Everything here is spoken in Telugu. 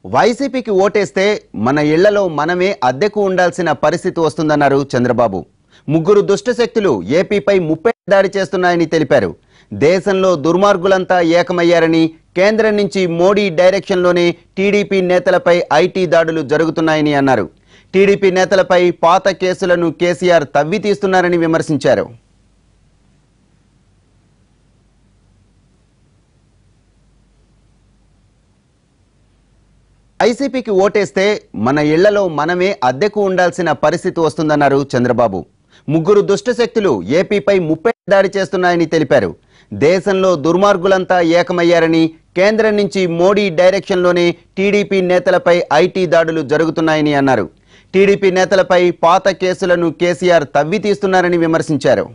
వైసీపీకి ఓటేస్తే మన ఇళ్లలో మనమే అద్దెకు ఉండాల్సిన పరిస్థితి వస్తుందన్నారు చంద్రబాబు. ముగ్గురు దుష్ట శక్తులు ఏపీపై ముప్పై దాడి చేస్తున్నాయని తెలిపారు. దేశంలో దుర్మార్గులంతా ఏకమయ్యారని, కేంద్రం నుంచి మోడీ డైరెక్షన్లోనే టీడీపీ నేతలపై ఐటీ దాడులు జరుగుతున్నాయని అన్నారు. టీడీపీ నేతలపై పాత కేసులను కేసీఆర్ తవ్వి తీస్తున్నారని విమర్శించారు. వైసీపీకి ఓటేస్తే మన ఇళ్లలో మనమే అద్దెకు ఉండాల్సిన పరిస్థితి వస్తుందన్నారు చంద్రబాబు. ముగ్గురు దుష్ట శక్తులు ఏపీపై ముప్పై దాడి చేస్తున్నాయని తెలిపారు. దేశంలో దుర్మార్గులంతా ఏకమయ్యారని, కేంద్రం నుంచి మోడీ డైరెక్షన్లోనే టీడీపీ నేతలపై ఐటీ దాడులు జరుగుతున్నాయని అన్నారు. టీడీపీ నేతలపై పాత కేసులను కేసీఆర్ తవ్వి తీస్తున్నారని విమర్శించారు.